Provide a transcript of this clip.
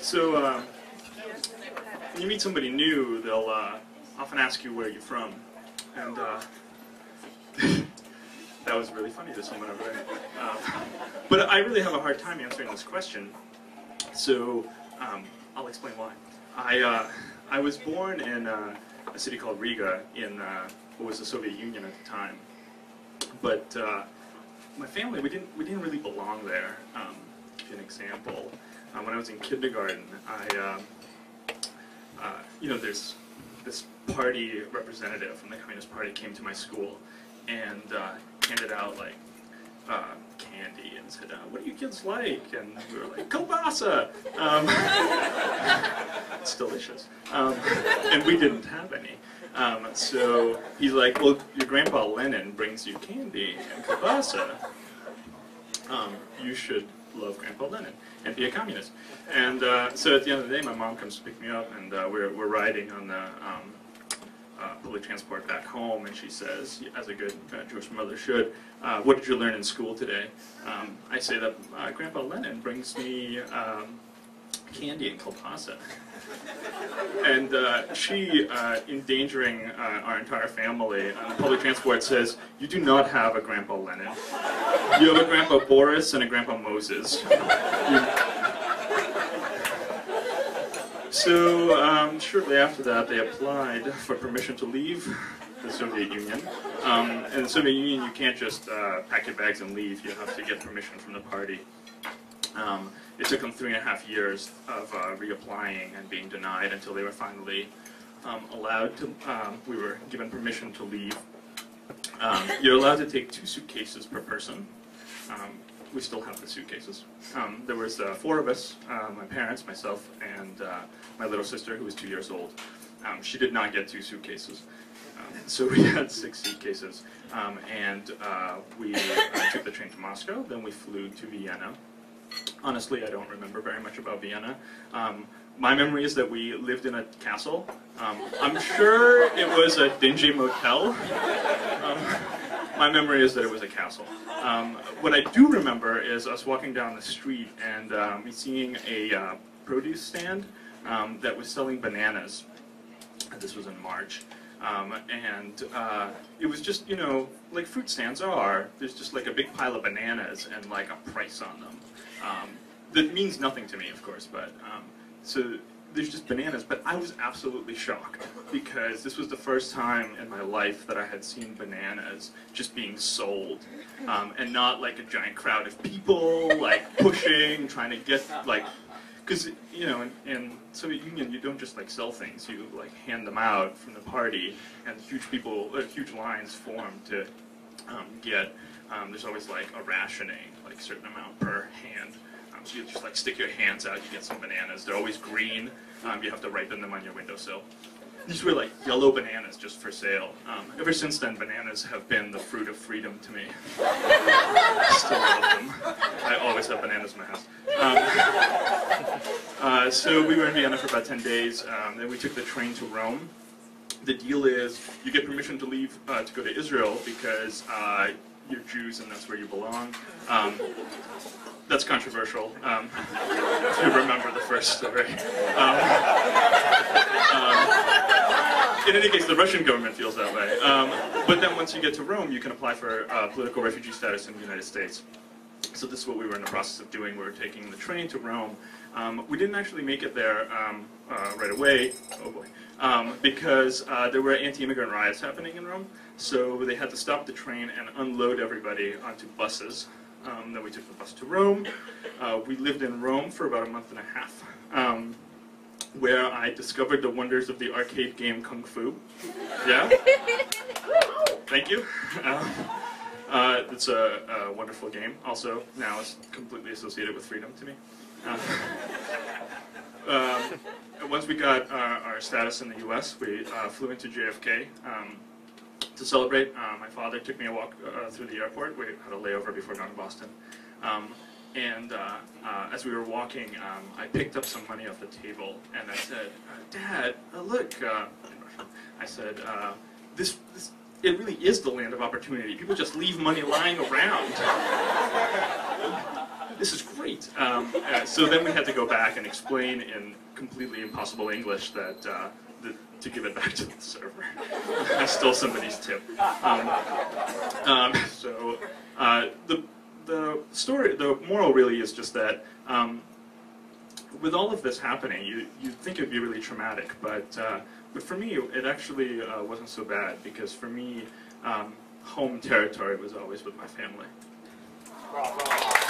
So when you meet somebody new, they'll often ask you where you're from, and that was really funny to someone over there. But I really have a hard time answering this question, so I'll explain why. I was born in a city called Riga in what was the Soviet Union at the time, but my family, we didn't really belong there. To give you an example, when I was in kindergarten, there's this party representative from the Communist Party came to my school and handed out like candy and said, "What do you kids like?" And we were like, "Kielbasa." It's delicious, and we didn't have any. So he's like, "Well, your grandpa Lenin brings you candy and kielbasa. You should love Grandpa Lenin and be a communist." And so at the end of the day, my mom comes to pick me up, and we're riding on the public transport back home, and she says, as a good Jewish mother should, "What did you learn in school today?" I say that Grandpa Lenin brings me candy and kielbasa. And she, endangering our entire family on public transport, says, "You do not have a Grandpa Lenin. You have a Grandpa Boris and a Grandpa Moses." So shortly after that, they applied for permission to leave the Soviet Union. In the Soviet Union, you can't just pack your bags and leave. You have to get permission from the party. It took them 3.5 years of reapplying and being denied until they were finally allowed to. We were given permission to leave. You're allowed to take 2 suitcases per person. We still have the suitcases. There was 4 of us, my parents, myself, and my little sister, who was 2 years old. She did not get 2 suitcases. So we had 6 suitcases, and we took the train to Moscow, then we flew to Vienna. Honestly, I don't remember very much about Vienna. My memory is that we lived in a castle. I'm sure it was a dingy motel. My memory is that it was a castle. What I do remember is us walking down the street and me seeing a produce stand that was selling bananas. This was in March. And it was just, like fruit stands are. There's just like a big pile of bananas and like a price on them. That means nothing to me, of course, but so there's just bananas. But I was absolutely shocked because this was the first time in my life that I had seen bananas just being sold, and not like a giant crowd of people like pushing, trying to get like. Because, in Soviet Union, you don't just like sell things, you like hand them out from the party, and huge lines form to get, there's always like a rationing, like a certain amount per hand. So you just like stick your hands out, you get some bananas. They're always green, you have to ripen them on your windowsill. These were like yellow bananas just for sale. Ever since then, bananas have been the fruit of freedom to me. I still love them. I always have bananas in my house. So we were in Vienna for about 10 days. Then we took the train to Rome. The deal is you get permission to leave to go to Israel because you're Jews and that's where you belong. That's controversial, if you remember the first story. In any case, the Russian government feels that way. But then once you get to Rome, you can apply for political refugee status in the United States. So this is what we were in the process of doing. We were taking the train to Rome. We didn't actually make it there right away, oh boy, because there were anti-immigrant riots happening in Rome. So they had to stop the train and unload everybody onto buses. Then we took the bus to Rome. We lived in Rome for about 1.5 months, where I discovered the wonders of the arcade game Kung Fu. Yeah? Thank you. It's a wonderful game. Also, now it's completely associated with freedom to me. Once we got our status in the U.S., we flew into JFK to celebrate. My father took me a walk through the airport. We had a layover before going to Boston. And as we were walking, I picked up some money off the table, and I said, "Dad, look," I said, it really is the land of opportunity. People just leave money lying around. This is great. So then we had to go back and explain in completely impossible English that to give it back to the server. I stole somebody's tip. The moral really is just that with all of this happening, you'd think it'd be really traumatic, but for me, it actually wasn't so bad, because for me, home territory was always with my family. Bravo.